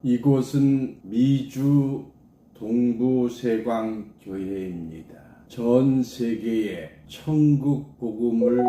이곳은 미주 동부세광교회입니다. 전 세계에 천국 복음을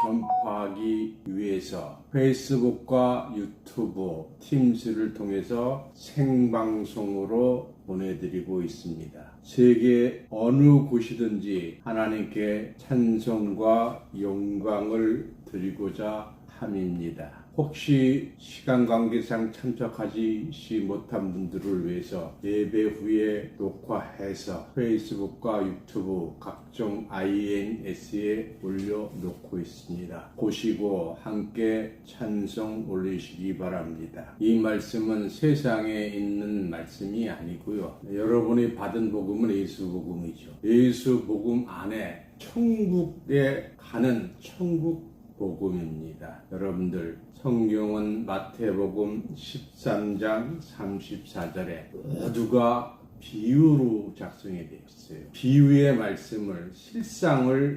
전파하기 위해서 페이스북과 유튜브, 팀스를 통해서 생방송으로 보내드리고 있습니다. 세계 어느 곳이든지 하나님께 찬송과 영광을 드리고자 함입니다. 혹시 시간 관계상 참석하지 못한 분들을 위해서 예배 후에 녹화해서 페이스북과 유튜브 각종 INS에 올려놓고 있습니다. 보시고 함께 찬송 올리시기 바랍니다. 이 말씀은 세상에 있는 말씀이 아니고요. 여러분이 받은 복음은 예수 복음이죠. 예수 복음 안에 천국에 가는 천국 복음입니다. 여러분들 성경은 마태복음 13장 34절에 모두가 비유로 작성이 되어 있어요. 비유의 말씀을 실상으로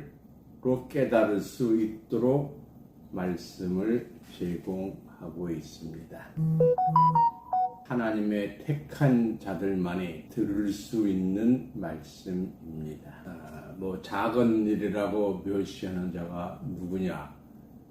깨달을 수 있도록 말씀을 제공하고 있습니다. 하나님의 택한 자들만이 들을 수 있는 말씀입니다. 작은 일이라고 묘시하는 자가 누구냐?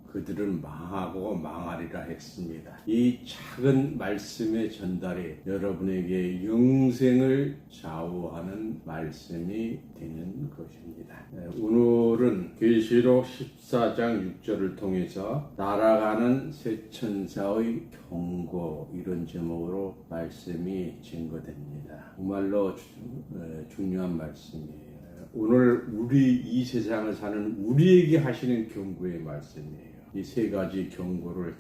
그들은 망하고 망하리라 했습니다. 이 작은 말씀의 전달이 여러분에게 영생을 좌우하는 말씀이 되는 것입니다. 오늘은 계시록 14장 6절을 통해서 날아가는 새 천사의 경고, 이런 제목으로 말씀이 증거됩니다. 정말로 중요한 말씀이에요. 오늘 이 세상을 사는 우리에게 하시는 경고의 말씀이에요. 이 세 가지 경고를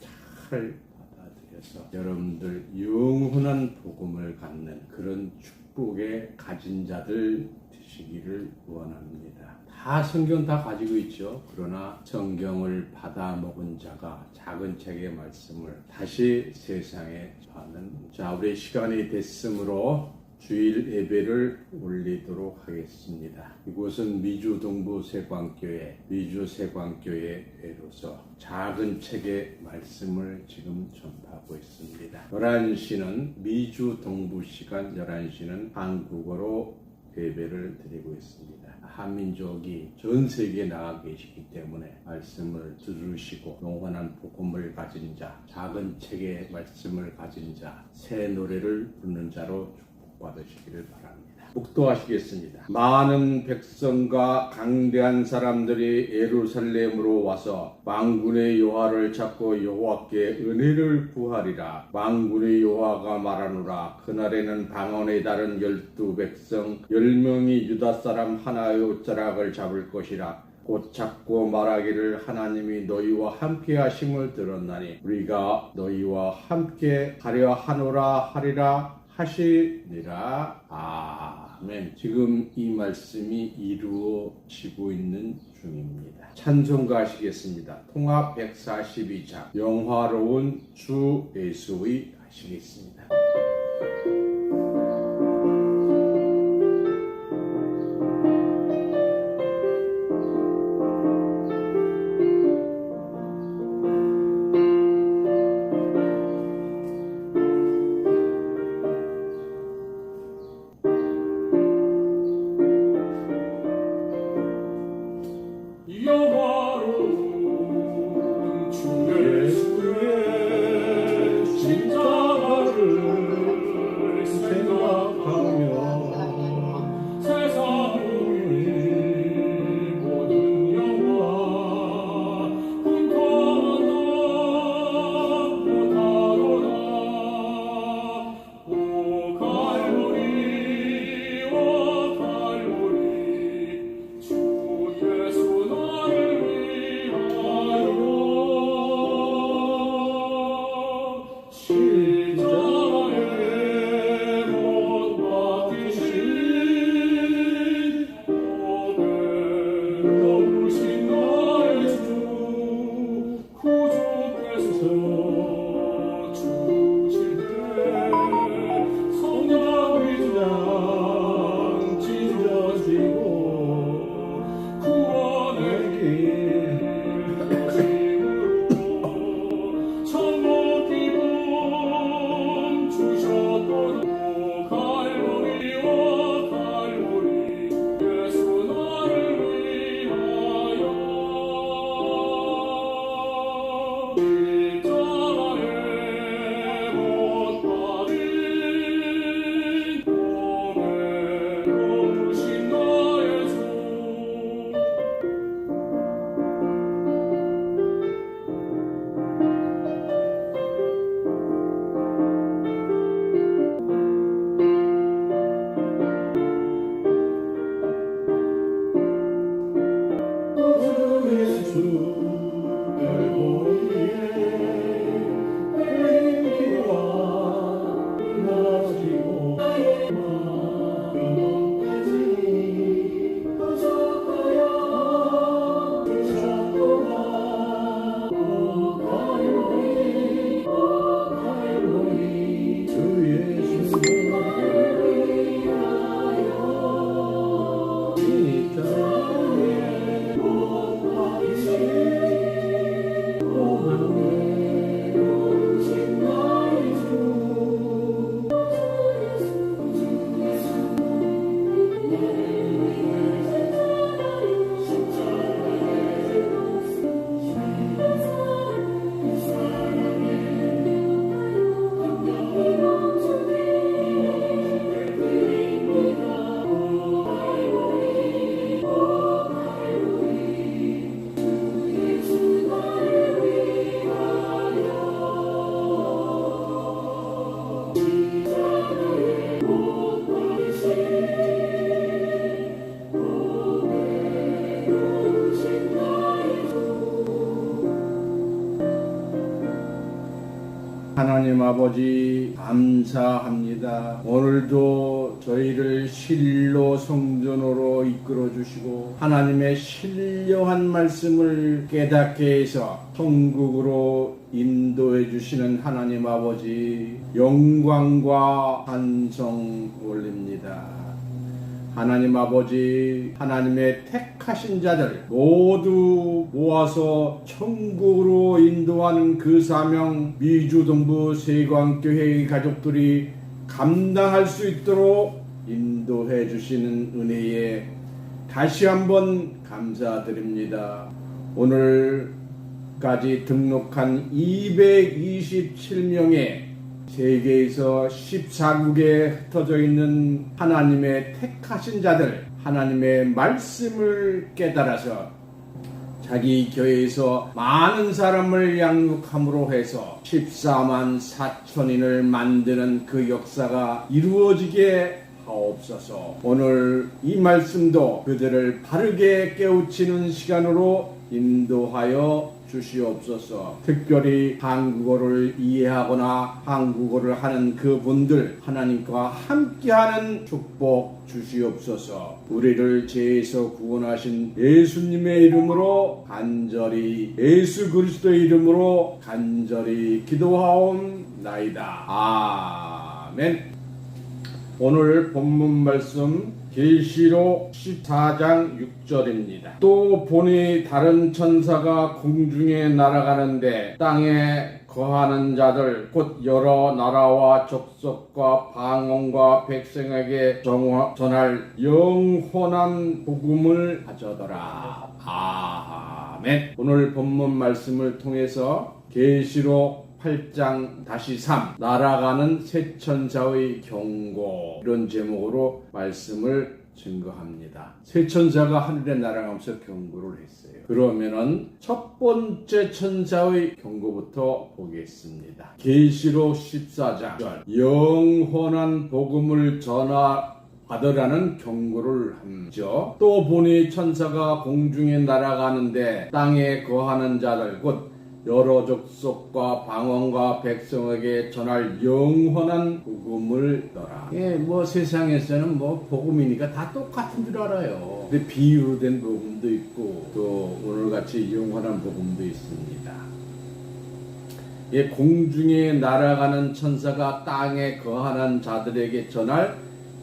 잘 받아들여서 여러분들 영원한 복음을 갖는 그런 축복에 가진 자들 되시기를 원합니다. 다 성경 다 가지고 있죠. 그러나 성경을 받아 먹은 자가 작은 책의 말씀을 다시 세상에 파는, 우리 시간이 됐으므로 주일 예배를 올리도록 하겠습니다. 이곳은 미주 동부 세광교회, 미주 세광교회로서 작은 책의 말씀을 지금 전파하고 있습니다. 11시는 미주 동부 시간, 11시는 한국어로 예배를 드리고 있습니다. 한민족이 전 세계에 나가 계시기 때문에 말씀을 들으시고 영원한 복음을 가진 자, 작은 책의 말씀을 가진 자, 새 노래를 부르는 자로 받으시기를 바랍니다. 묵도하시겠습니다. 많은 백성과 강대한 사람들이 예루살렘으로 와서 만군의 여호와를 찾고 여호와께 은혜를 구하리라. 만군의 여호와가 말하노라. 그날에는 방언에 다른 12백성 10명이 유다 사람 하나의 옷자락을 잡을 것이라. 곧 잡고 말하기를 하나님이 너희와 함께 하심을 들었나니 우리가 너희와 함께 하려 하노라 하리라 하시니라. 아멘. 지금 이 말씀이 이루어지고 있는 중입니다. 찬송가 하시겠습니다. 통합 142장 영화로운 주 예수의 하시겠습니다. 영화로운 주 예수의 십자가를 하나님 아버지 감사합니다. 오늘도 저희를 실로 성전으로 이끌어 주시고 하나님의 신령한 말씀을 깨닫게 해서 천국으로 인도해 주시는 하나님 아버지 영광과 찬송 올립니다. 하나님 아버지, 하나님의 택하신 자들 모두 모아서 천국으로 인도하는 그 사명 미주동부 세광교회의 가족들이 감당할 수 있도록 인도해 주시는 은혜에 다시 한번 감사드립니다. 오늘까지 등록한 227명의 세계에서 14국에 흩어져 있는 하나님의 택하신 자들, 하나님의 말씀을 깨달아서 자기 교회에서 많은 사람을 양육함으로 해서 14만 4천인을 만드는 그 역사가 이루어지게 하옵소서. 오늘 이 말씀도 그들을 바르게 깨우치는 시간으로 인도하여 주시옵소서. 특별히 한국어를 이해하거나 한국어를 하는 그분들 하나님과 함께하는 축복 주시옵소서. 우리를 죄에서 구원하신 예수님의 이름으로 간절히 예수 그리스도의 이름으로 간절히 기도하옵나이다. 아멘. 오늘 본문 말씀 계시록 14장 6절입니다. 또 보니 다른 천사가 공중에 날아가는데 땅에 거하는 자들 곧 여러 나라와 족속과 방언과 백성에게 전할 영원한 복음을 가져더라. 아멘. 오늘 본문 말씀을 통해서 계시록 8장 3 날아가는 새 천사의 경고 이런 제목으로 말씀을 증거합니다. 새 천사가 하늘에 날아가면서 경고를 했어요. 그러면은 첫 번째 천사의 경고부터 보겠습니다. 계시록 14장 영원한 복음을 받으라는 경고를 하죠. 또 보니 천사가 공중에 날아가는데 땅에 거하는 자들 곧 여러 족속과 방언과 백성에게 전할 영원한 복음을 더라. 세상에서는 복음이니까 다 똑같은 줄 알아요. 근데 비유로 된 복음도 있고 또 오늘같이 영원한 복음도 있습니다. 공중에 날아가는 천사가 땅에 거하는 자들에게 전할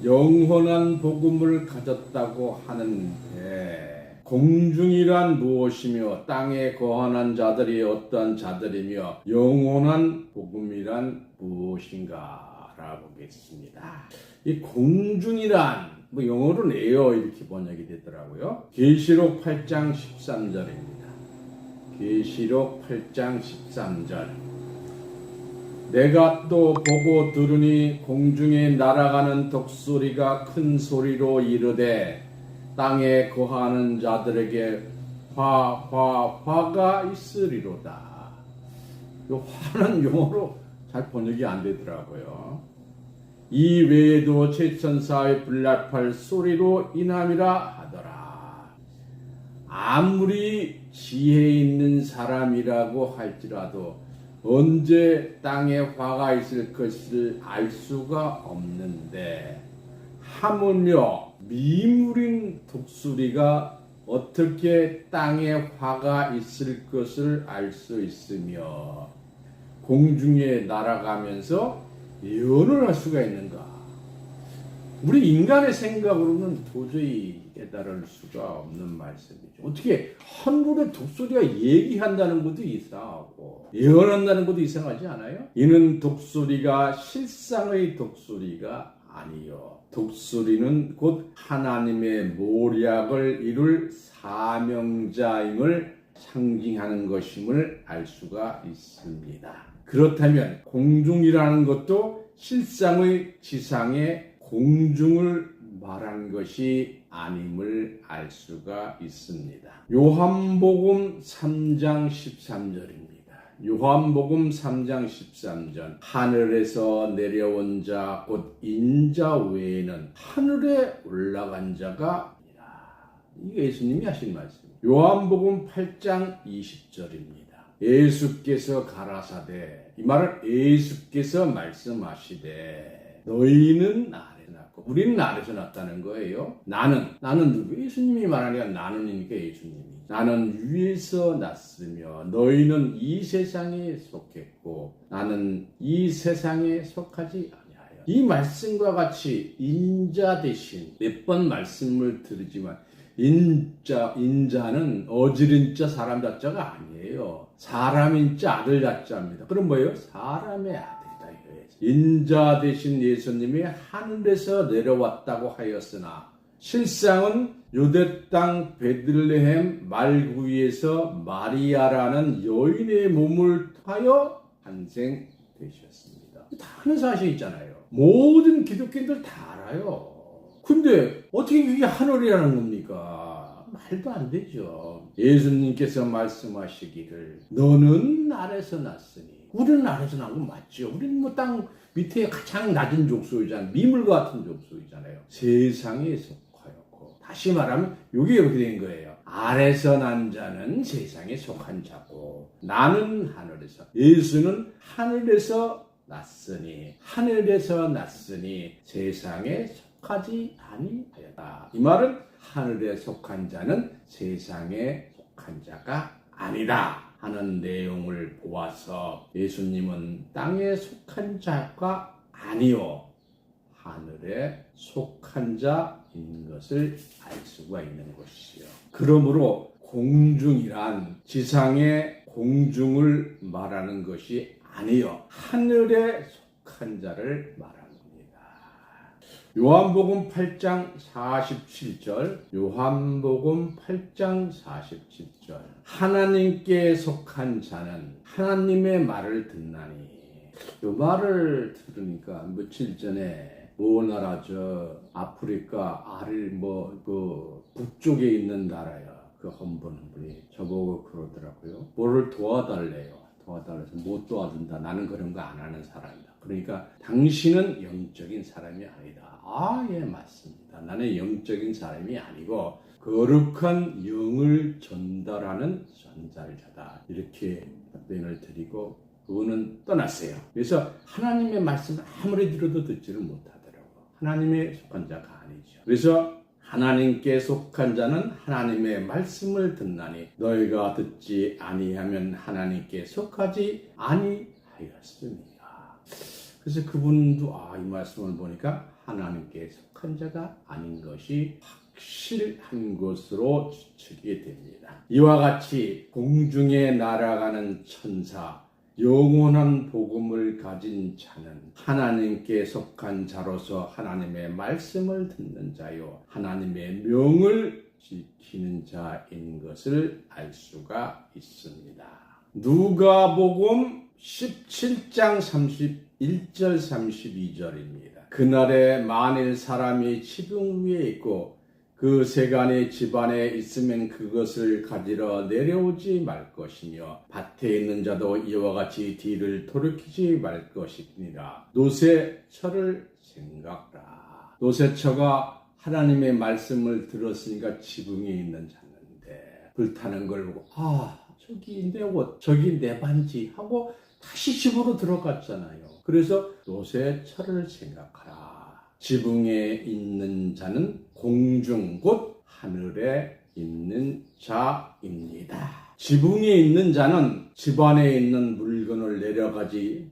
영원한 복음을 가졌다고 하는데 공중이란 무엇이며 땅에 거하는 자들이 어떠한 자들이며 영원한 복음이란 무엇인가 알아보겠습니다. 이 공중이란 영어로는 에어 이렇게 번역이 되더라고요. 계시록 8장 13절입니다. 계시록 8장 13절 내가 또 보고 들으니 공중에 날아가는 독수리가 큰 소리로 이르되 땅에 거하는 자들에게 화가 있으리로다. 이 화는 영어로 잘 번역이 안 되더라고요. 이 외에도 최천사의 불날팔 소리로 인함이라 하더라. 아무리 지혜 있는 사람이라고 할지라도 언제 땅에 화가 있을 것을 알 수가 없는데 하물며 미물인 독수리가 어떻게 땅에 화가 있을 것을 알 수 있으며 공중에 날아가면서 예언을 할 수가 있는가? 우리 인간의 생각으로는 도저히 깨달을 수가 없는 말씀이죠. 어떻게 하늘의 독수리가 얘기한다는 것도 이상하고 예언한다는 것도 이상하지 않아요? 이는 독수리가 실상의 독수리가 아니요. 독수리는 곧 하나님의 모략을 이룰 사명자임을 상징하는 것임을 알 수가 있습니다. 그렇다면 공중이라는 것도 실상의 지상의 공중을 말한 것이 아님을 알 수가 있습니다. 요한복음 3장 13절입니다. 요한복음 3장 13절 하늘에서 내려온 자 곧 인자 외에는 하늘에 올라간 자가 아니라. 이게 예수님이 하신 말씀입니다. 요한복음 8장 20절입니다. 예수께서 가라사대 이 말을 예수께서 말씀하시되 너희는 아래서 났고 우리는 아래서 났다는 거예요. 나는 누구? 예수님이 말하니까 나는이니까 예수님이 나는 위에서 났으며 너희는 이 세상에 속했고 나는 이 세상에 속하지 아니하여. 이 말씀과 같이 인자 대신 몇 번 말씀을 들으지만 인자는 어지른자 사람 자자가 아니에요. 사람인자 아들 자자입니다. 그럼 뭐예요? 사람의 아들이다 이거예요. 인자 대신 예수님이 하늘에서 내려왔다고 하였으나 실상은 유대 땅 베들레헴 말구이에서 마리아라는 여인의 몸을 통하여 탄생되셨습니다. 다 아는 사실이잖아요. 모든 기독교인들 다 알아요. 근데 어떻게 이게 하늘이라는 겁니까? 말도 안 되죠. 예수님께서 말씀하시기를 너는 아래서 났으니 우리는 아래서 난 건 맞죠. 우리는 뭐 땅 밑에 가장 낮은 족속이잖아요. 미물과 같은 족속이잖아요. 세상에 속하였고 다시 말하면 이게 이렇게 된 거예요. 아래서 난 자는 세상에 속한 자고 나는 하늘에서 예수는 하늘에서 났으니 세상에 속하지 아니하였다. 이 말은 하늘에 속한 자는 세상에 속한 자가 아니다 하는 내용을 보아서 예수님은 땅에 속한 자가 아니요 하늘에 속한 자인 것을 알 수가 있는 것이요. 그러므로 공중이란 지상의 공중을 말하는 것이 아니요 하늘에 속한 자를 말합니다. 요한복음 8장 47절 하나님께 속한 자는 하나님의 말을 듣나니. 이 말을 들으니까 며칠 전에 나라 아프리카 북쪽에 있는 나라야. 그 한 분이 저보고 그러더라고요. 뭐를 도와달래요. 도와달래서 못 도와준다. 나는 그런 거 안 하는 사람이다. 그러니까 당신은 영적인 사람이 아니다. 예, 맞습니다. 나는 영적인 사람이 아니고 거룩한 영을 전달하는 전달자다. 이렇게 답변을 드리고 그분은 떠났어요. 그래서 하나님의 말씀을 아무리 들어도 듣지를 못하더라고. 하나님의 속한 자가 아니죠. 그래서 하나님께 속한 자는 하나님의 말씀을 듣나니 너희가 듣지 아니하면 하나님께 속하지 아니하였습니다. 그래서 그분도 이 말씀을 보니까 하나님께 속한 자가 아닌 것이 확실한 것으로 추측이 됩니다. 이와 같이 공중에 날아가는 천사, 영원한 복음을 가진 자는 하나님께 속한 자로서 하나님의 말씀을 듣는 자요 하나님의 명을 지키는 자인 것을 알 수가 있습니다. 누가복음 17장 31절 32절입니다. 그날에 만일 사람이 지붕 위에 있고 그 세간의 집안에 있으면 그것을 가지러 내려오지 말 것이며 밭에 있는 자도 이와 같이 뒤를 돌이키지 말 것이니라. 노새처를 생각하라. 노새처가 하나님의 말씀을 들었으니까 지붕에 있는 자인데 불타는 걸 보고 저기 내 옷, 저기 내 반지 하고 다시 집으로 들어갔잖아요. 그래서 노새처를 생각하라. 지붕에 있는 자는 공중 곧 하늘에 있는 자입니다. 지붕에 있는 자는 집안에 있는 물건을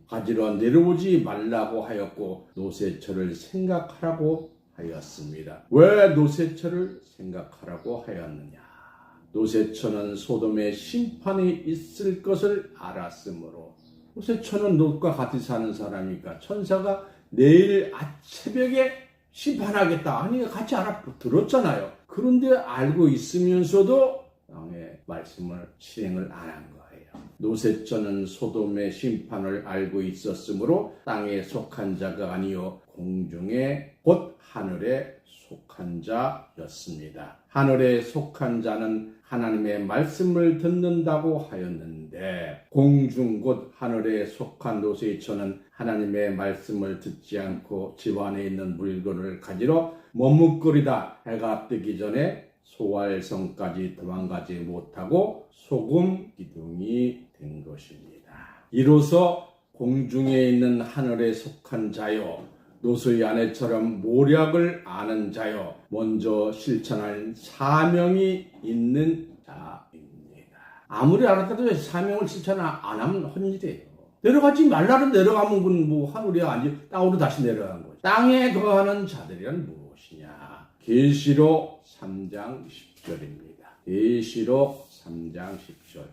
가지러 내려오지 말라고 하였고 노새처를 생각하라고 하였습니다. 왜 노새처를 생각하라고 하였느냐? 노새처는 소돔의 심판이 있을 것을 알았으므로. 노새처는 롯과 같이 사는 사람이니까 천사가 내일 새벽에 심판하겠다. 같이 들었잖아요. 그런데 알고 있으면서도 땅의 말씀을 실행을 안 한 거예요. 노새처는 소돔의 심판을 알고 있었으므로 땅에 속한 자가 아니요 공중에 곧 하늘에 속한 자였습니다. 하늘에 속한 자는 하나님의 말씀을 듣는다고 하였는데 공중 곧 하늘에 속한 노새처는 하나님의 말씀을 듣지 않고 집안에 있는 물건을 가지러 머뭇거리다 해가 뜨기 전에 소활성까지 도망가지 못하고 소금 기둥이 된 것입니다. 이로써 공중에 있는 하늘에 속한 자요, 노소의 아내처럼 모략을 아는 자요, 먼저 실천할 사명이 있는 자입니다. 아무리 알았다도 사명을 실천 안 하면 헛일이에요. 내려가지 말라는 내려가면 그건 뭐 하늘이 아니지 땅으로 다시 내려간 거죠. 땅에 거하는 자들이란 무엇이냐? 계시록 3장 10절입니다. 계시록 3장 10절.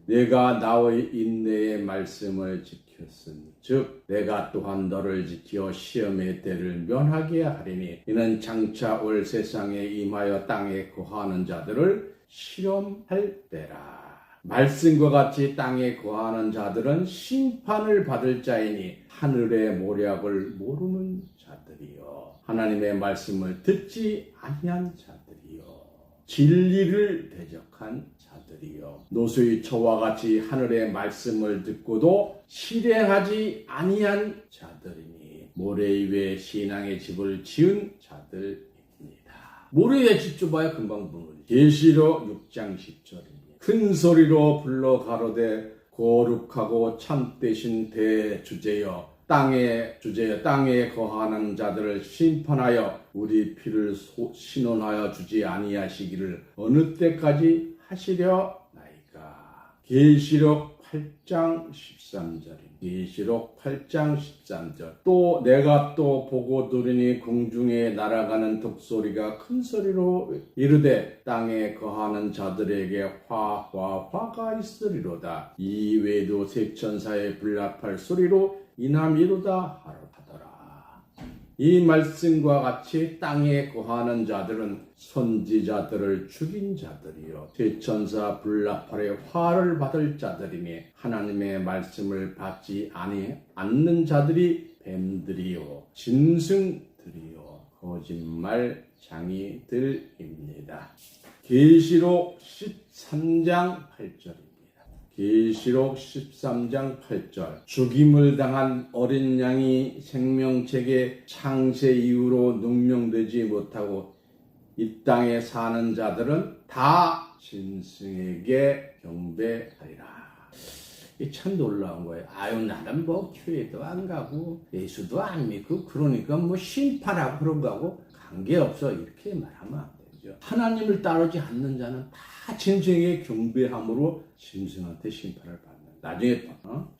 내가 나의 인내의 말씀을 지켰으니 즉 내가 또한 너를 지켜 시험의 때를 면하게 하리니 이는 장차 올 세상에 임하여 땅에 거하는 자들을 실험할 때라. 말씀과 같이 땅에 거하는 자들은 심판을 받을 자이니 하늘의 모략을 모르는 자들이요, 하나님의 말씀을 듣지 아니한 자들이요, 진리를 대적한 자들이요, 노소의 저와 같이 하늘의 말씀을 듣고도 실행하지 아니한 자들이니 모래 위에 신앙의 집을 지은 자들입니다. 모래 위에 집 좁아야 금방 무너지. 계시록 6장 10절입니다. 큰 소리로 불러 가로되 거룩하고 참되신 대주제여 땅에 거하는 자들을 심판하여 우리 피를 신원하여 주지 아니하시기를 어느 때까지 하시려 나이까. 계시록 8장 13절입니다. 계시록 8장 13절. 또 내가 또 보고 들으니 공중에 날아가는 독소리가 큰 소리로 이르되 땅에 거하는 자들에게 화가 있으리로다. 이외에도 세 천사의 불납할 소리로 이남이로다 하더라. 이 말씀과 같이 땅에 거하는 자들은 선지자들을 죽인 자들이요, 세천사 불납팔의 화를 받을 자들이니 하나님의 말씀을 받지 않는 자들이 뱀들이요, 짐승들이요, 거짓말 장이들입니다. 계시록 13장 8절입니다. 계시록 13장 8절. 죽임을 당한 어린 양이 생명책의 창세 이후로 능명되지 못하고 이 땅에 사는 자들은 다 짐승에게 경배하리라. 이 참 놀라운 거예요. 아유, 나는 뭐 교회도 안 가고 예수도 안 믿고 그러니까 뭐 심판하고 그런 거하고 관계없어, 이렇게 말하면 안 되죠. 하나님을 따르지 않는 자는 다 짐승에게 경배함으로 짐승한테 심판을 받는, 나중에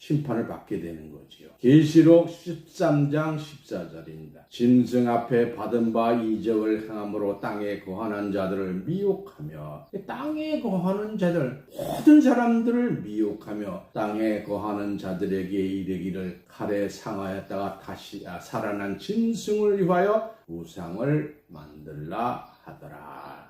심판을 받게 되는 거지요. 계시록 13장 14절입니다. 짐승 앞에 받은 바 이적을 행함으로 땅에 거하는 자들을 미혹하며, 땅에 거하는 자들, 모든 사람들을 미혹하며 땅에 거하는 자들에게 이르기를 칼에 상하였다가 다시 살아난 짐승을 위하여 우상을 만들라 하더라.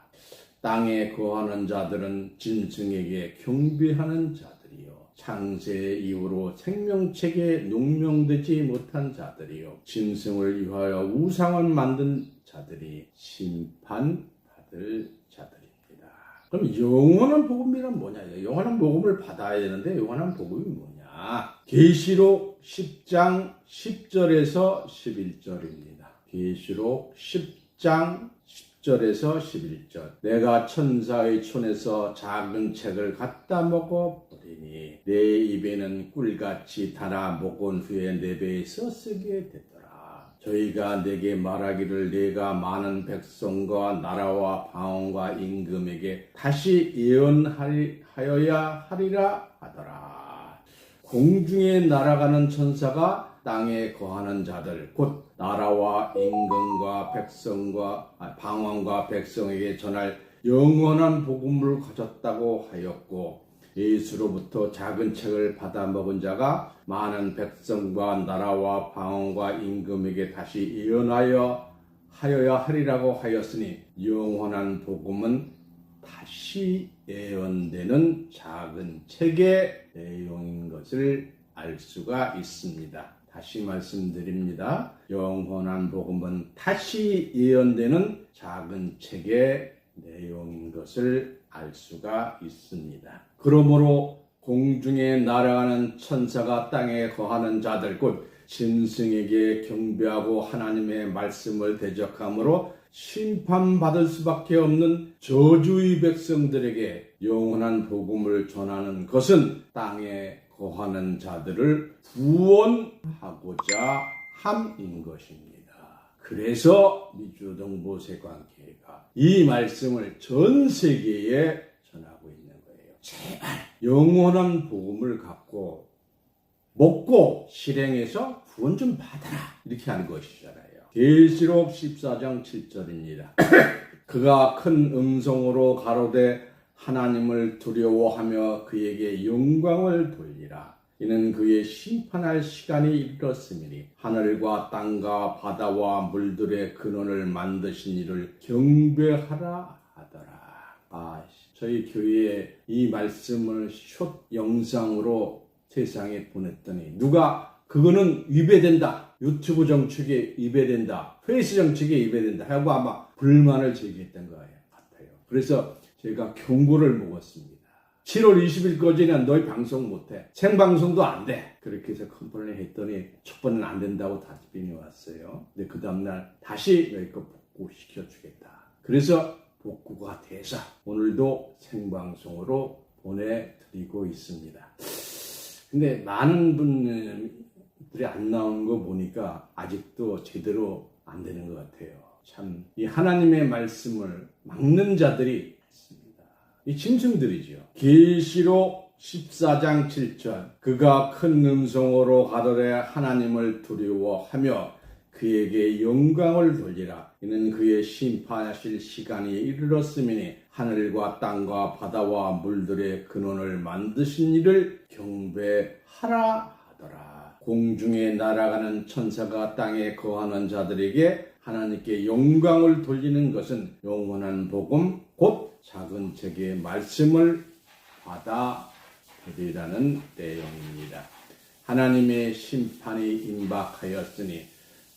땅에 거하는 자들은 짐승에게 경배하는 자들이요, 창세 이후로 생명책에 농명되지 못한 자들이요, 짐승을 위하여 우상을 만든 자들이 심판받을 자들입니다. 그럼 영원한 복음이란 뭐냐? 영원한 복음을 받아야 되는데 영원한 복음이 뭐냐? 계시록 10장 10절에서 11절입니다. 계시록 10장 10절에서 11절. 내가 천사의 손에서 작은 책을 갖다 먹어버리니 내 입에는 꿀같이 달아 먹은 후에 내 배에서 쓰게 되더라. 저희가 내게 말하기를 내가 많은 백성과 나라와 방언과 임금에게 다시 예언하여야 하리라 하더라. 공중에 날아가는 천사가 땅에 거하는 자들, 곧 나라와 임금과 백성과 방언과 백성에게 전할 영원한 복음을 가졌다고 하였고, 예수로부터 작은 책을 받아 먹은 자가 많은 백성과 나라와 방언과 임금에게 다시 예언하여야 하리라고 하였으니 영원한 복음은 다시 예언되는 작은 책의 내용인 것을 알 수가 있습니다. 다시 말씀드립니다. 영원한 복음은 다시 예언되는 작은 책의 내용인 것을 알 수가 있습니다. 그러므로 공중에 날아가는 천사가 땅에 거하는 자들, 곧 짐승에게 경배하고 하나님의 말씀을 대적함으로 심판받을 수밖에 없는 저주의 백성들에게 영원한 복음을 전하는 것은 땅에 거하는 자들을 구원하고자 함인 것입니다. 그래서 미주동보세관교회가 이 말씀을 전 세계에 전하고 있는 거예요. 제발 영원한 복음을 갖고 먹고 실행해서 구원 좀 받아라, 이렇게 하는 것이잖아요. 계시록 14장 7절입니다. 그가 큰 음성으로 가로되 하나님을 두려워하며 그에게 영광을 돌리라. 이는 그의 심판할 시간이 이르렀으니 하늘과 땅과 바다와 물들의 근원을 만드신 이를 경배하라 하더라. 저희 교회에 이 말씀을 숏 영상으로 세상에 보냈더니 누가 그거는 위배된다, 유튜브 정책에 위배된다, 페이스 정책에 위배된다 하고 아마 불만을 제기했던 거예요 같아요. 그래서 제가 경고를 먹었습니다. 7월 20일까지는 너희 방송 못해, 생방송도 안 돼, 그렇게 해서 컴플레인 했더니 첫 번은 안 된다고 답변이 왔어요. 근데 그 다음날 다시 너희 거 복구시켜주겠다. 그래서 복구가 돼서 오늘도 생방송으로 보내드리고 있습니다. 근데 많은 분들이 안 나오는 거 보니까 아직도 제대로 안 되는 것 같아요. 참, 이 하나님의 말씀을 막는 자들이 있습니다. 이 짐승들이죠. 계시록 14장 7절 그가 큰 음성으로 가로되 하나님을 두려워하며 그에게 영광을 돌리라. 이는 그의 심판하실 시간이 이르렀으니 하늘과 땅과 바다와 물들의 근원을 만드신 이를 경배하라 하더라. 공중에 날아가는 천사가 땅에 거하는 자들에게 하나님께 영광을 돌리는 것은 영원한 복음 곧 작은 책의 말씀을 받아들이라는 내용입니다. 하나님의 심판이 임박하였으니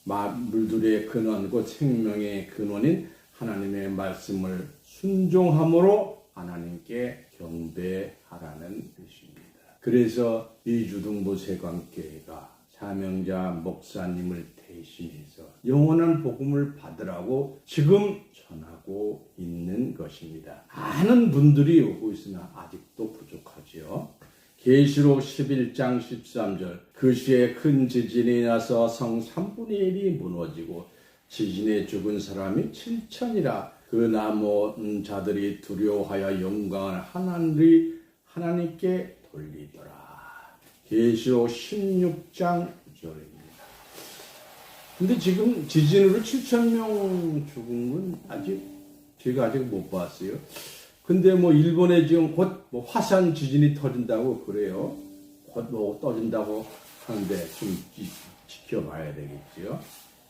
물들의 근원 곧 생명의 근원인 하나님의 말씀을 순종함으로 하나님께 경배하라는 뜻입니다. 그래서 미주동보세관교회가 사명자 목사님을 대신해서 영원한 복음을 받으라고 지금 전하고 있는 것입니다. 많은 분들이 오고 있으나 아직도 부족하지요. 계시록 11장 13절 그 시에 큰 지진이 나서 성 3분의 1이 무너지고 지진에 죽은 사람이 7천이라. 그 남은 자들이 두려워하여 영광을 하나님께 돌리더라. 계시록 16장 9절입니다. 근데 지금 지진으로 7,000명 죽은 건 제가 아직 못 봤어요. 근데 일본에 지금 곧 화산 지진이 터진다고 그래요. 곧 떠진다고 하는데 좀 지켜봐야 되겠지요.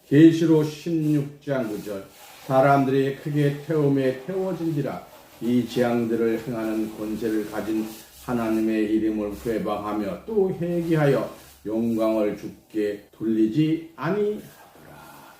계시록 16장 9절 사람들이 크게 태움에 태워진지라. 이 재앙들을 행하는 권세를 가진 하나님의 이름을 회방하며 또 회개하여 영광을 주께 돌리지 아니하더라.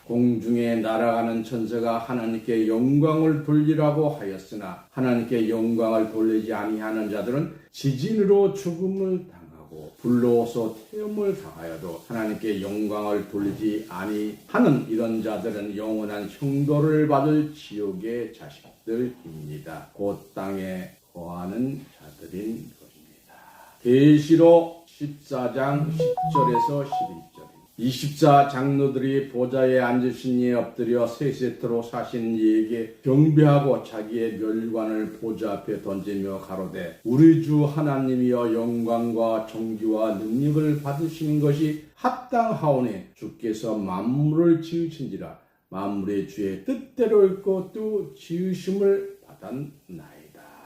공중에 날아가는 천사가 하나님께 영광을 돌리라고 하였으나 하나님께 영광을 돌리지 아니하는 자들은 지진으로 죽음을 당하고 불로서 태움을 당하여도 하나님께 영광을 돌리지 아니하는 이런 자들은 영원한 형도를 받을 지옥의 자식들입니다. 곧 땅에 거하는 자들인 것입니다. 계시록 14장 10절에서 11절 24 장로들이 보좌에 앉으신 이에 엎드려 세세토록 사신 이에게 경배하고 자기의 멸관을 보좌 앞에 던지며 가로되 우리 주 하나님이여 영광과 존귀와 능력을 받으시는 것이 합당하오니 주께서 만물을 지으신지라. 만물의 주의 뜻대로 읽고 또 지으심을 받았나이다.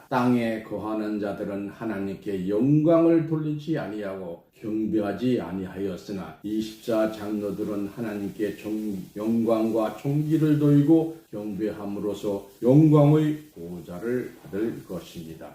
땅에 거하는 자들은 하나님께 영광을 돌리지 아니하고 경배하지 아니하였으나 24 장로들은 하나님께 영광과 존귀를 돌리고 경배함으로써 영광의 보좌를 받을 것입니다.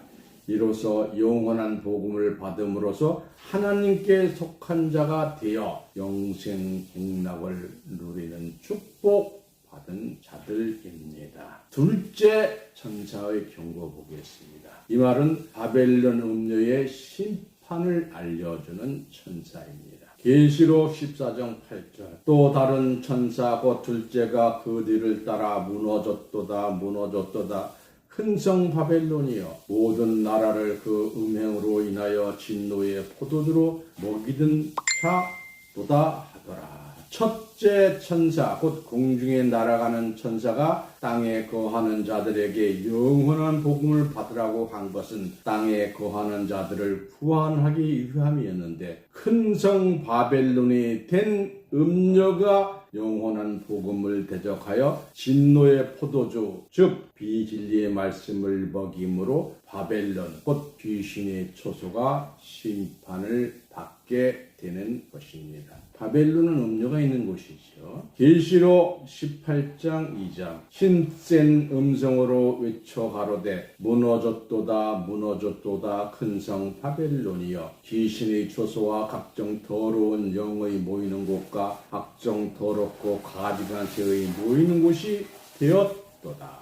이로써 영원한 복음을 받음으로써 하나님께 속한 자가 되어 영생 복락을 누리는 축복 받은 자들입니다. 둘째 천사의 경고 보겠습니다. 이 말은 바벨론 음녀의 심판을 알려주는 천사입니다. 계시록 14장 8절 또 다른 천사 곧 둘째가 그 뒤를 따라 무너졌도다 큰성 바벨론이여 모든 나라를 그 음행으로 인하여 진노의 포도주로 먹이던 자도다 하더라. 첫째 천사 곧 공중에 날아가는 천사가 땅에 거하는 자들에게 영원한 복음을 받으라고 한 것은 땅에 거하는 자들을 구원하기 위함이었는데 큰 성 바벨론이 된 음녀가 영원한 복음을 대적하여 진노의 포도주 즉 비진리의 말씀을 먹임으로 바벨론 곧 귀신의 초소가 심판을 받게 되는 것입니다. 바벨론은 음료가 있는 곳이죠. 계시록 18장 2장 힘센 음성으로 외쳐 가로되 무너졌도다 무너졌도다 큰성 바벨론이여 귀신의 초소와 각종 더러운 영의 모이는 곳과 각종 더럽고 가증한 죄의 모이는 곳이 되었도다.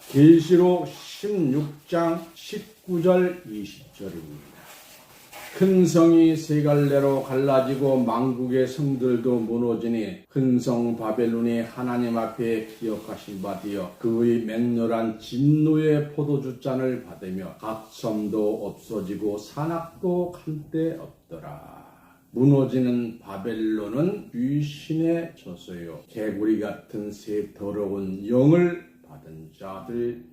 계시록 16장 19절 20절입니다. 큰 성이 세 갈래로 갈라지고 만국의 성들도 무너지니 큰 성 바벨론이 하나님 앞에 기억하신 바 되어 그의 맹렬한 진노의 포도주 잔을 받으며 각 섬도 없어지고 산악도 한때 없더라. 무너지는 바벨론은 귀신의 처소요 개구리 같은 새 더러운 영을 받은 자들입니다.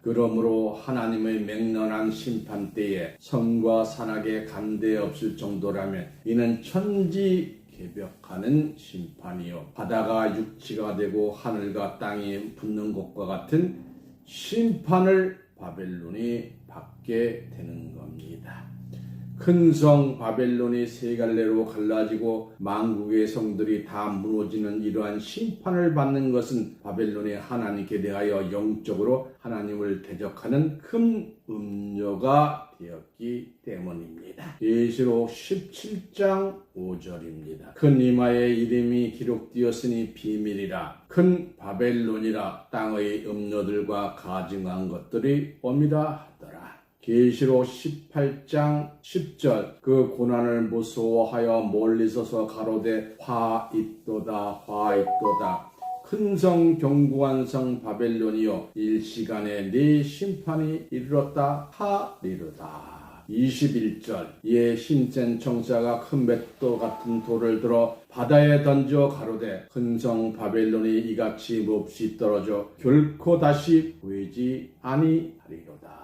그러므로 하나님의 맹렬한 심판 때에 성과 산악에 간대 없을 정도라면 이는 천지개벽하는 심판이요 바다가 육지가 되고 하늘과 땅이 붙는 것과 같은 심판을 바벨론이 받게 되는 겁니다. 큰 성 바벨론이 세 갈래로 갈라지고 만국의 성들이 다 무너지는 이러한 심판을 받는 것은 바벨론이 하나님께 대하여 영적으로 하나님을 대적하는 큰 음료가 되었기 때문입니다. 계시록 17장 5절입니다. 큰 이마에 이름이 기록되었으니 비밀이라 큰 바벨론이라 땅의 음료들과 가증한 것들이 엄이라 하더라. 계시록 18장 10절 그 고난을 무서워하여 멀리서서 가로되 화 있도다 화 있도다 큰 성 견고한 성 바벨론이여 일시간에 네 심판이 이르렀다 하리로다. 21절 이에 힘센 청사가 큰 맷돌 같은 돌을 들어 바다에 던져 가로되 큰 성 바벨론이 이같이 몹시 떨어져 결코 다시 보이지 아니하리로다.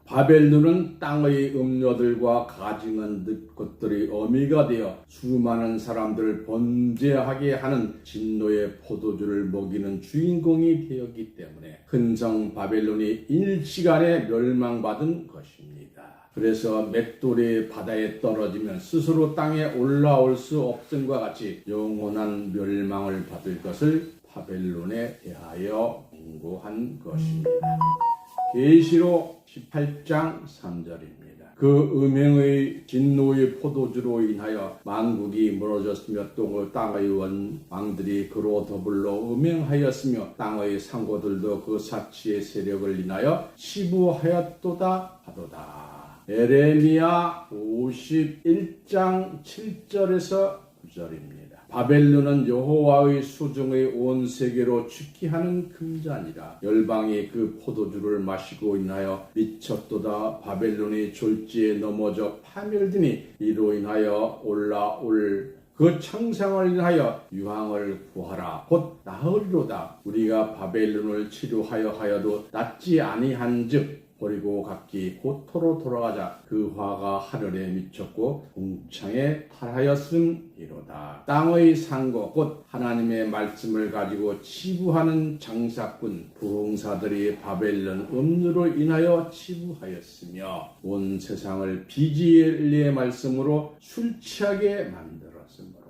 바벨론은 땅의 음료들과 가증한 것들이 어미가 되어 수많은 사람들을 번제하게 하는 진노의 포도주를 먹이는 주인공이 되었기 때문에 큰 성 바벨론이 일시간에 멸망받은 것입니다. 그래서 맷돌이 바다에 떨어지면 스스로 땅에 올라올 수 없음과 같이 영원한 멸망을 받을 것을 바벨론에 대하여 경고한 것입니다. 계시록 18장 3절입니다. 그 음행의 진노의 포도주로 인하여 만국이 무너졌으며 또 땅의 왕들이 그로 더불어 음행하였으며 땅의 상고들도 그 사치의 세력을 인하여 치부하였도다 하도다. 에레미야 51장 7절에서 9절입니다. 바벨론은 여호와의 수중의 온 세계로 취기하는 금잔이라 열방이 그 포도주를 마시고 인하여 미쳤도다. 바벨론이 졸지에 넘어져 파멸되니 이로 인하여 올라올 그 청상을 인하여 유황을 구하라 곧 나으리로다. 우리가 바벨론을 치료하여 하여도 낫지 아니한즉 버리고 각기 고토로 돌아가자. 그 화가 하늘에 미쳤고 궁창에 탈하였음이로다. 땅의 상고 곧 하나님의 말씀을 가지고 치부하는 장사꾼 부흥사들이 바벨론 음료로 인하여 치부하였으며 온 세상을 비진리의 말씀으로 술 취하게 만들었으므로.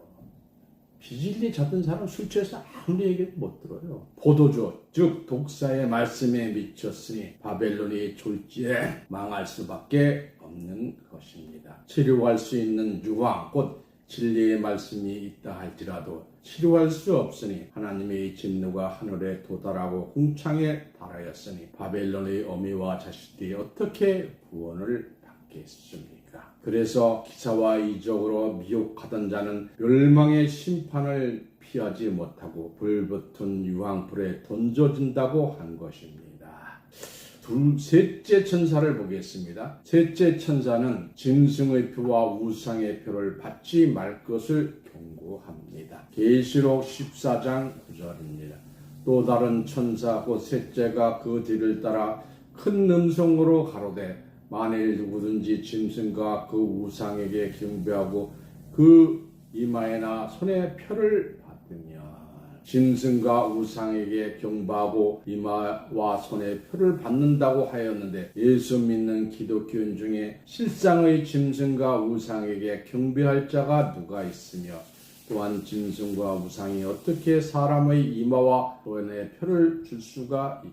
비진리 잡은 사람 술 취해서 아무리 얘기해도 못 들어요. 포도주 즉 독사의 말씀에 미쳤으니 바벨론이 졸지에 망할 수밖에 없는 것입니다. 치료할 수 있는 유황 곧 진리의 말씀이 있다 할지라도 치료할 수 없으니 하나님의 진노가 하늘에 도달하고 궁창에 달하였으니 바벨론의 어미와 자식들이 어떻게 구원을 받겠습니까? 그래서 기사와 이적으로 미혹하던 자는 멸망의 심판을 피하지 못하고 불붙은 유황불에 던져진다고 한 것입니다. 셋째 천사를 보겠습니다. 셋째 천사는 짐승의 표와 우상의 표를 받지 말 것을 경고합니다. 계시록 14장 9절입니다. 또 다른 천사 곧 셋째가 그 뒤를 따라 큰 음성으로 가로되 만일 누구든지 짐승과 그 우상에게 경배하고 그 이마에나 손에 표를 받으며 짐승과 우상에게 경배하고 이마와 손에 표를 받는다고 하였는데 예수 믿는 기독교인 중에 실상의 짐승과 우상에게 경배할 자가 누가 있으며 또한 짐승과 우상이 어떻게 사람의 이마와 손에 표를 줄 수가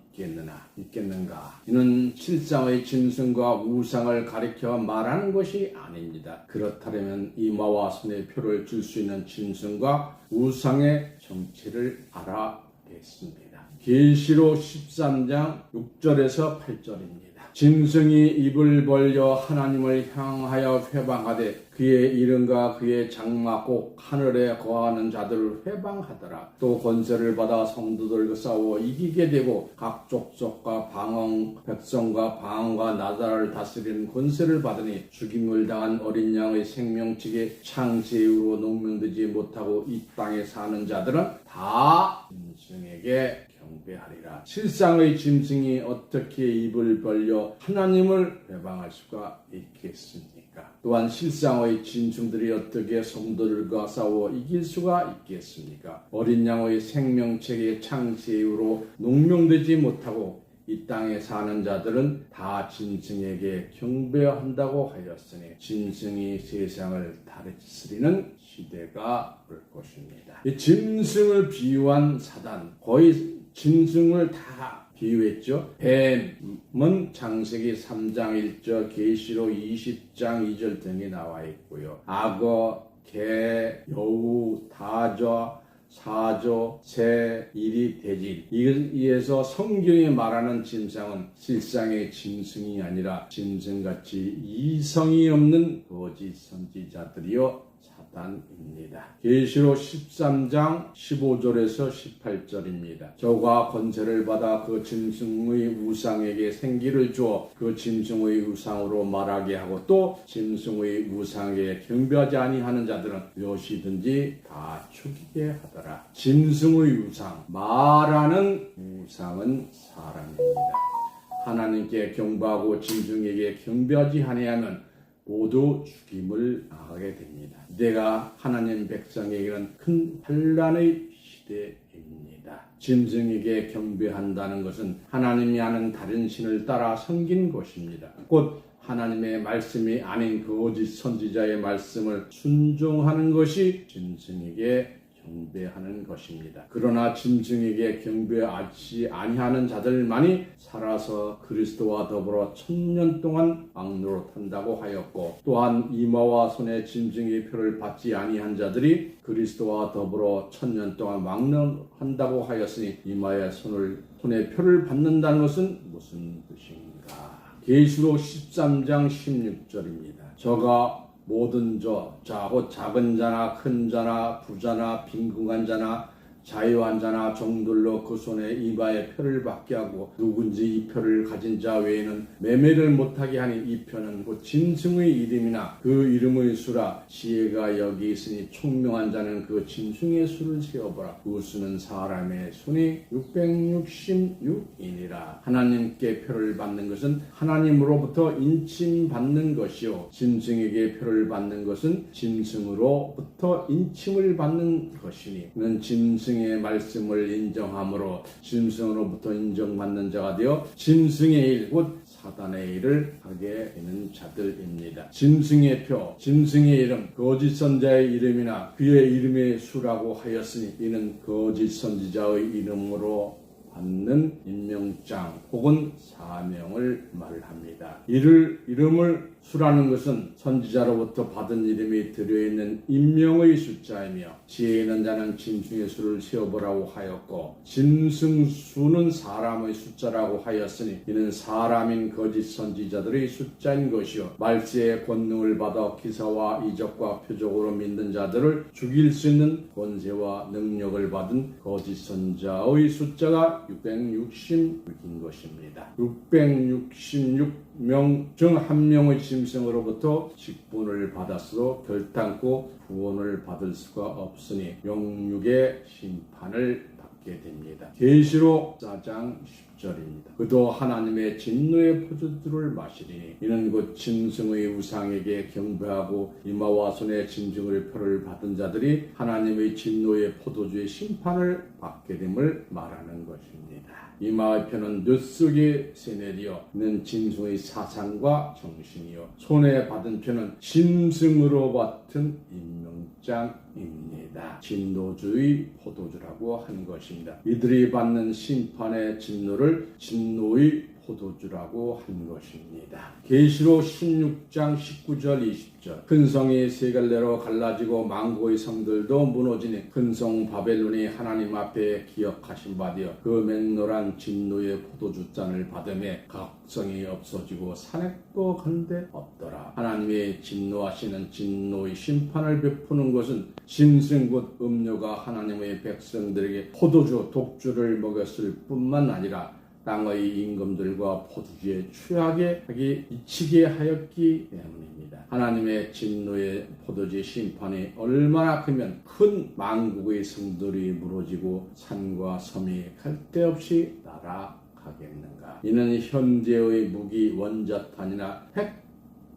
있겠는가? 이는 실상의 짐승과 우상을 가리켜 말하는 것이 아닙니다. 그렇다면 이마와 손에 표를 줄 수 있는 짐승과 우상의 정체를 알아보겠습니다. 계시록 13장 6절에서 8절입니다. 짐승이 입을 벌려 하나님을 향하여 회방하되 그의 이름과 그의 장막 꼭 하늘에 거하는 자들을 회방하더라. 또 권세를 받아 성도들과 싸워 이기게 되고 각 족속과 방언 백성과 방언과 나라를 다스리는 권세를 받으니 죽임을 당한 어린 양의 생명책에 창세 이후로 농명되지 못하고 이 땅에 사는 자들은 다 짐승에게 경배하리라. 실상의 짐승이 어떻게 입을 벌려 하나님을 회방할 수가 있겠습니까? 또한 실상의 짐승들이 어떻게 성도들과 싸워 이길 수가 있겠습니까? 어린 양의 생명책의 창세 이후로 농명되지 못하고 이 땅에 사는 자들은 다 짐승에게 경배한다고 하였으니 짐승이 세상을 다스리는 시대가 올 것입니다. 이 짐승을 비유한 사단, 거의 짐승을 다 비유했죠. 뱀은 창세기 3장 1절, 계시록 20장 2절 등이 나와 있고요. 악어, 개, 여우, 다저, 사조, 새, 이리, 돼지. 이에서 성경이 말하는 짐승은 실상의 짐승이 아니라 짐승같이 이성이 없는 거짓 선지자들이요 사단입니다. 계시록 13장 15절에서 18절입니다. 저가 권세를 받아 그 짐승의 우상에게 생기를 주어 그 짐승의 우상으로 말하게 하고 또 짐승의 우상에 경배하지 아니하는 자들은 무엇이든지 다 죽이게 하더라. 짐승의 우상, 말하는 우상은 사람입니다. 하나님께 경배하고 짐승에게 경배하지 아니하면 모두 죽임을 당하게 됩니다. 이때가 하나님 백성에게는 큰 환난의 시대입니다. 짐승에게 경배한다는 것은 하나님이 하는 다른 신을 따라 섬긴 것입니다. 곧 하나님의 말씀이 아닌 거짓 선지자의 말씀을 순종하는 것이 짐승에게 경배하는 것입니다. 그러나 짐승에게 경배하지 아니하는 자들만이 살아서 그리스도와 더불어 1000년 동안 왕노릇한다고 하였고 또한 이마와 손에 짐승의 표를 받지 아니한 자들이 그리스도와 더불어 1000년 동안 왕노릇한다고 하였으니 이마에 손에 표를 받는다는 것은 무슨 뜻인가? 계시록 13장 16절입니다. 저가 모든 자, 곧 작은 자나 큰 자나 부자나 빈궁한 자나 자유한 자나 종들로 그 손에 이마에 표를 받게 하고 누군지 이 표를 가진 자 외에는 매매를 못하게 하니 이 표는 곧 짐승의 이름이나 그 이름의 수라. 지혜가 여기 있으니 총명한 자는 그 짐승의 수를 세어보라. 그 수는 사람의 손이 666이니라. 하나님께 표를 받는 것은 하나님으로부터 인침받는 것이요 짐승에게 표를 받는 것은 짐승으로부터 인침을 받는 것이니 는 짐승의 말씀을 인정함으로 짐승으로부터 인정받는 자가 되어 짐승의 일 곧 사단의 일을 하게 되는 자들입니다. 짐승의 표, 짐승의 이름, 거짓 선지자의 이름이나 그의 이름의 수라고 하였으니 이는 거짓 선지자의 이름으로 받는 임명장 혹은 사명을 말합니다. 이름을 수라는 것은 선지자로부터 받은 이름이 들어있는 인명의 숫자이며 지혜 있는 자는 짐승의 수를 세어보라고 하였고 짐승수는 사람의 숫자라고 하였으니 이는 사람인 거짓 선지자들의 숫자인 것이요 말세의 권능을 받아 기사와 이적과 표적으로 믿는 자들을 죽일 수 있는 권세와 능력을 받은 거짓 선자의 숫자가 666인 것입니다. 666명 중 한 명의 짐승으로부터 직분을 받았으로 결단코 구원을 받을 수가 없으니 영육의 심판을 받게 됩니다. 계시록 4장 10절입니다. 그도 하나님의 진노의 포도주를 마시리니 이는 곧 짐승의 우상에게 경배하고 이마와 손에 짐승의 표를 받은 자들이 하나님의 진노의 포도주의 심판을 받게 됨을 말하는 것입니다. 이마의 표는 뇌속에 새내려 있는 짐승의 사상과 정신이요 손에 받은 표는 짐승으로 받은 임명장입니다. 진노주의 포도주라고 하는 것입니다. 이들이 받는 심판의 진노를 진노의 포도주라고 한 것입니다. 계시록 16장 19절 20절 큰 성이 세 갈래로 갈라지고 만고의 성들도 무너지니 큰 성 바벨론이 하나님 앞에 기억하신 바되어 그 맹렬한 진노의 포도주 잔을 받음에 각성이 없어지고 산액도 한데 없더라. 하나님의 진노하시는 진노의 심판을 베푸는 것은 짐승 곧 음료가 하나님의 백성들에게 포도주 독주를 먹였을 뿐만 아니라 땅의 임금들과 포도주에 취하게 하기 미치게 하였기 때문입니다. 하나님의 진노의 포도주의 심판이 얼마나 크면 큰 만국의 성들이 무너지고 산과 섬이 갈데없이 날아가겠는가. 이는 현재의 무기 원자탄이나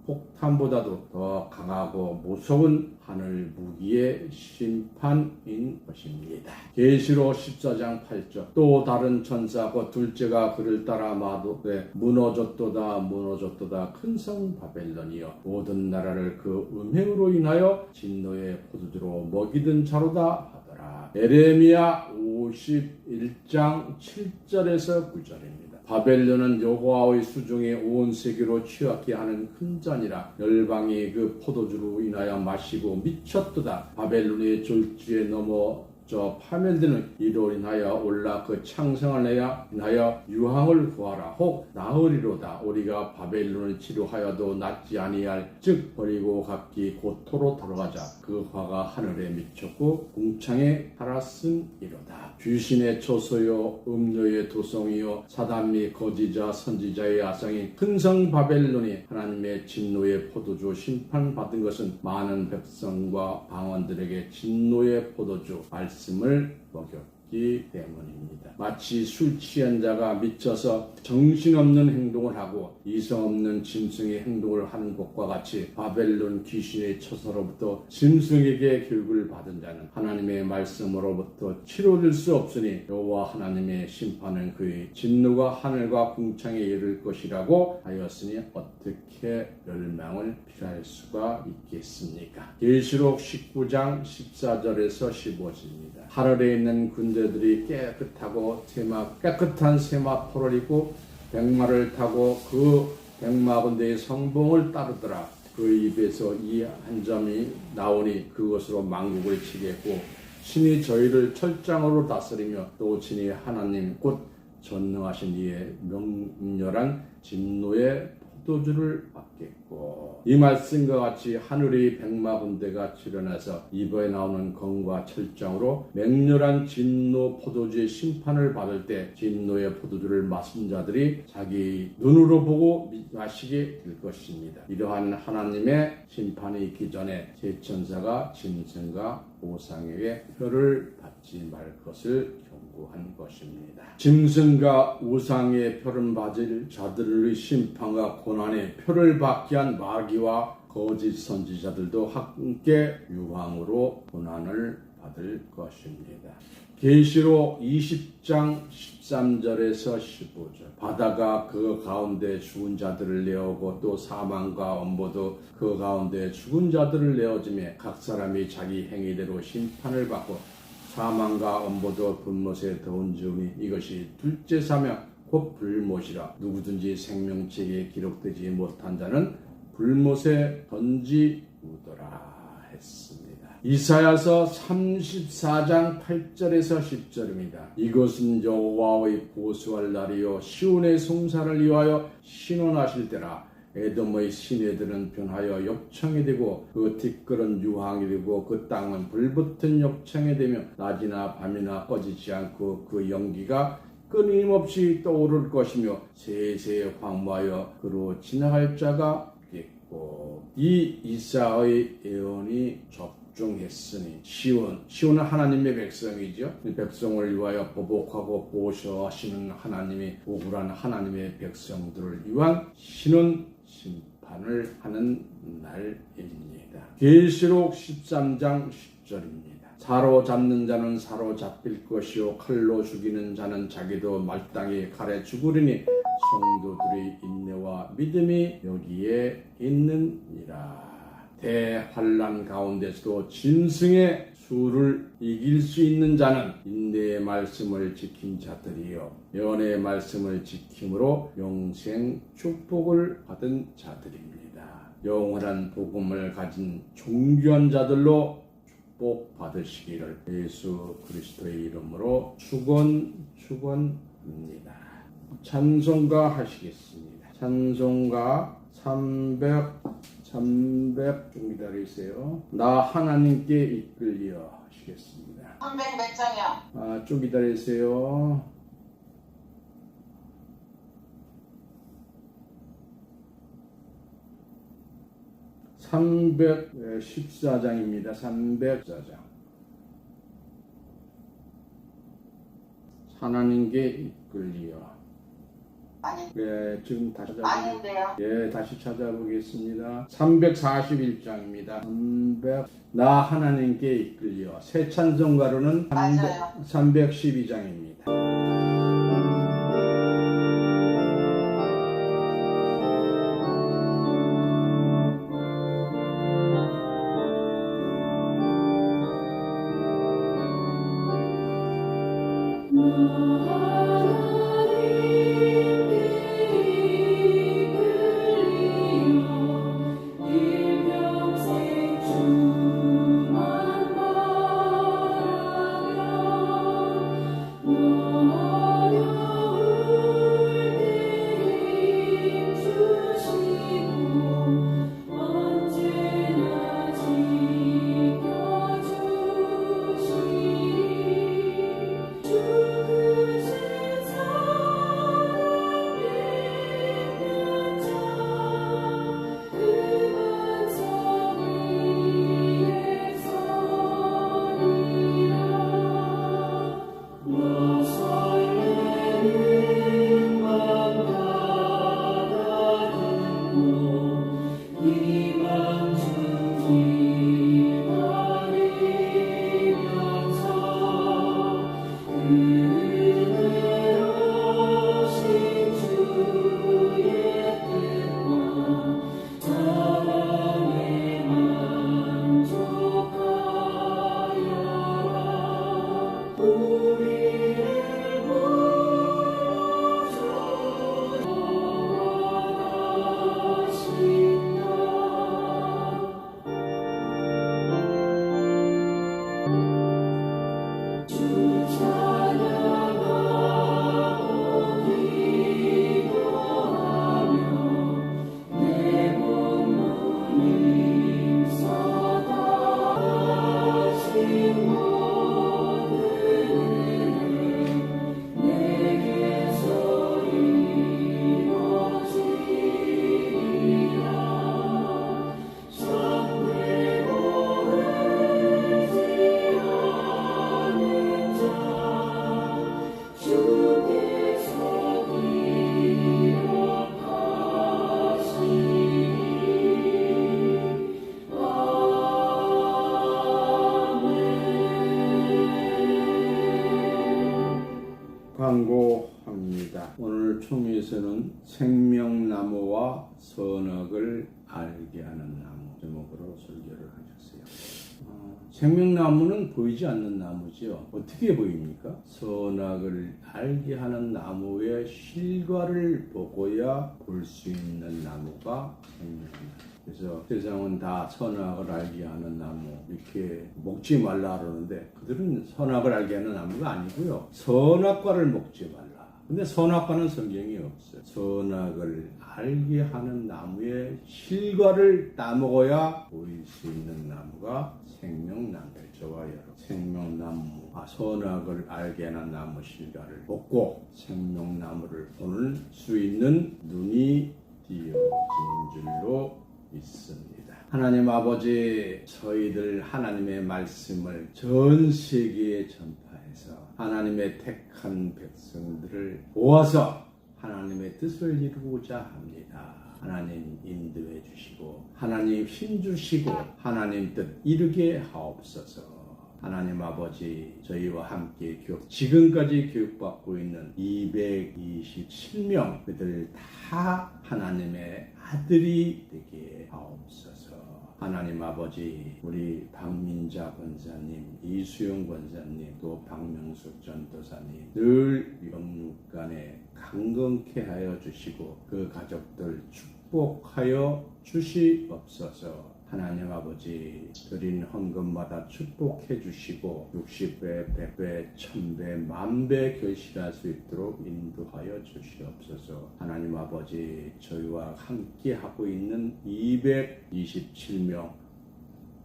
핵폭탄보다도 더 강하고 무서운 하늘 무기의 심판인 것입니다. 계시록 14장 8절 또 다른 천사 곧 둘째가 그를 따라 마도되 무너졌도다 큰 성 바벨론이여 모든 나라를 그 음행으로 인하여 진노의 포도주로 먹이던 자로다 하더라. 에레미야 51장 7절에서 9절입니다. 바벨론은 여호와의 수종에 온 세계로 취하게 하는 큰 잔이라 열방이 그 포도주로 인하여 마시고 미쳤도다. 바벨론의 졸지에 넘어 파멸되는 이로 인하여 올라 그 창성을 인하여 유황을 구하라. 혹 나으리로다. 우리가 바벨론을 치료하여도 낫지 아니할 즉 버리고 각기 고토로 돌아가자. 그 화가 하늘에 미쳤고 궁창에 달았음이로다. 귀신의 초소요 음료의 도성이요 사단 및 거지자 선지자의 아상인 큰성 바벨론이 하나님의 진노의 포도주 심판받은 것은 많은 백성과 방언들에게 진노의 포도주 말씀을 먹였기 때문입니다. 마치 술 취한 자가 미쳐서 정신없는 행동을 하고 이성 없는 짐승의 행동을 하는 것과 같이 바벨론 귀신의 처소로부터 짐승에게 교육을 받은 자는 하나님의 말씀으로부터 치료될 수 없으니 여호와 하나님의 심판은 그의 진노가 하늘과 궁창에 이를 것이라고 하였으니 어떻게 멸망을 피할 수가 있겠습니까? 계시록 19장 14절에서 15절입니다. 하늘에 있는 군대들이 깨끗한 세마포를 입고 백마를 타고 그 백마군대의 성봉을 따르더라. 그 입에서 이 한 점이 나오니 그것으로 만국을 치겠고 신이 저희를 철장으로 다스리며 또 친히 하나님 곧 전능하신 이의 명렬한 진노의 포도주를 받겠고 이 말씀과 같이 하늘의 백마군대가 출현해서 입에 나오는 검과 철장으로 맹렬한 진노 포도주의 심판을 받을 때 진노의 포도주를 마신 자들이 자기 눈으로 보고 마시게 될 것입니다. 이러한 하나님의 심판이 있기 전에 제천사가 짐승과 우상에게 표를 받지 말 것을 경고한 것입니다. 짐승과 우상의 표를 받을 자들의 심판과 고난의 표를 받게 한 마귀와 거짓 선지자들도 함께 유황으로 고난을 받을 것입니다. 계시록 20장 13절에서 15절 바다가 그 가운데 죽은 자들을 내어오고 또 사망과 엄보도 그 가운데 죽은 자들을 내어주며 각 사람이 자기 행위대로 심판을 받고 사망과 엄보도 불못에 던지우니 이것이 둘째 사명 곧 불못이라. 누구든지 생명책에 기록되지 못한 자는 불못에 던지우더라 했습니다. 이사야서 34장 8절에서 10절입니다. 이것은 여호와의 보수할 날이요 시온의 송사를 위하여 신원하실 때라. 에돔의 시내들은 변하여 역청이 되고 그 티끌은 유황이 되고 그 땅은 불붙은 역청이 되며 낮이나 밤이나 꺼지지 않고 그 연기가 끊임없이 떠오를 것이며 세세에 황무하여 그로 지나갈 자가 없겠고. 이 이사야의 예언이 적중했으니 시온은 하나님의 백성이죠. 백성을 위하여 보복하고 보호하시는 하나님이 억울한 하나님의 백성들을 위한 신은 심판을 하는 날입니다. 계시록 13장 10절입니다. 사로잡는 자는 사로잡힐 것이요 칼로 죽이는 자는 자기도 마땅히 칼에 죽으리니 성도들의 인내와 믿음이 여기에 있느니라. 대환란 가운데서도 짐승의 수를 이길 수 있는 자는 인내의 말씀을 지킨 자들이요 예언의 말씀을 지킴으로 영생 축복을 받은 자들입니다. 영원한 복음을 가진 존귀한 자들로 축복 받으시기를 예수 그리스도의 이름으로 축원합니다. 찬송가 하시겠습니다. 찬송가 300 좀 기다리세요. 나 하나님께 이끌려 하시겠습니다. 300 몇 장이요? 좀 기다리세요. (314장입니다) 314장. 하나님께 이끌려. 아니, 지금 다시 아닌데요. 다시 찾아보겠습니다. 341장입니다. 나 하나님께 이끌려. 새 찬송가로는 맞아요. 312장입니다. 광고합니다. 오늘 총회에서는 생명나무와 선악을 알게 하는 나무 제목으로 설교를 하셨어요. 생명나무는 보이지 않는 나무죠. 어떻게 보입니까? 선악을 알게 하는 나무의 실과를 보고야 볼 수 있는 나무가 생명나무. 그래서 세상은 다 선악을 알게 하는 나무 이렇게 먹지 말라 그러는데 그들은 선악을 알게 하는 나무가 아니고요. 선악과를 먹지 말라. 근데 선악과는 성경이 없어요. 선악을 알게 하는 나무의 실과를 따먹어야 보일 수 있는 나무가 생명나무예요. 저와 여러분. 생명나무, 선악을 알게 하는 나무 실과를 먹고 생명나무를 볼 수 있는 눈이 띄어진 줄로 있습니다. 하나님 아버지, 저희들 하나님의 말씀을 전 세계에 전파해서 하나님의 택한 백성들을 모아서 하나님의 뜻을 이루고자 합니다. 하나님 인도해 주시고 하나님 힘 주시고 하나님 뜻 이루게 하옵소서. 하나님 아버지, 저희와 함께 지금까지 교육받고 있는 227명 그들 다 하나님의 아들이 되게 하옵소서. 하나님 아버지, 우리 박민자 권사님, 이수영 권사님, 또 박명숙 전도사님 늘 영육간에 강건케 하여 주시고 그 가족들 축복하여 주시옵소서. 하나님 아버지, 드린 헌금마다 축복해 주시고 60배, 100배, 1000배, 만배 결실할 수 있도록 인도하여 주시옵소서. 하나님 아버지, 저희와 함께 하고 있는 227명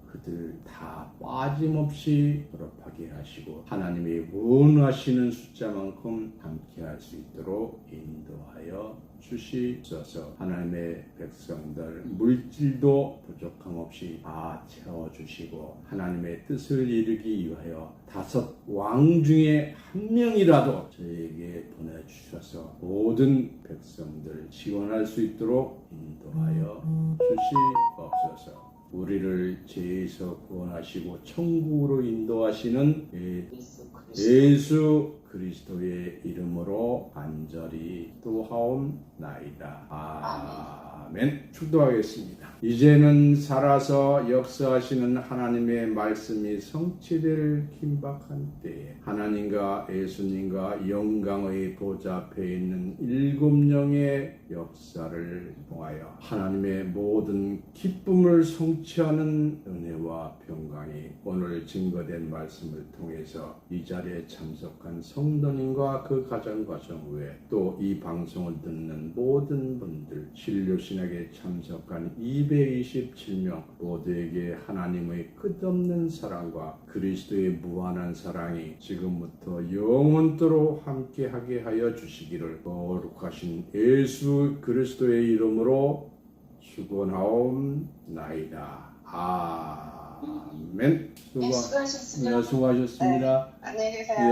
그들 다 빠짐없이 졸업하게 하시고 하나님이 원하시는 숫자만큼 함께 할 수 있도록 인도하여 주시소서. 하나님의 백성들 물질도 부족함 없이 다 채워주시고 하나님의 뜻을 이루기 위하여 5왕 중에 한 명이라도 저에게 보내주셔서 모든 백성들 지원할 수 있도록 인도하여 주시옵소서. 우리를 죄에서 구원하시고 천국으로 인도하시는 예수 그리스도의 이름으로 간절히 기도하옵나이다. 아멘. 축도하겠습니다. 이제는 살아서 역사하시는 하나님의 말씀이 성취될 긴박한 때에 하나님과 예수님과 영광의 보좌 앞에 있는 7영의 역사를 통하여 하나님의 모든 기쁨을 성취하는 은혜와 평강이 오늘 증거된 말씀을 통해서 이 자리에 참석한 성도님과 그 가정 외에 또 이 방송을 듣는 모든 분들 진료신학에 참석한 227명 모두에게 하나님의 끝없는 사랑과 그리스도의 무한한 사랑이 지금부터 영원토록 함께하게 하여 주시기를 거룩하신 예수 그리스도의 이름으로 축원하옵나이다. 아멘. 수고하셨습니다. 수고하셨습니다. 네, 안녕히 계세요. 예.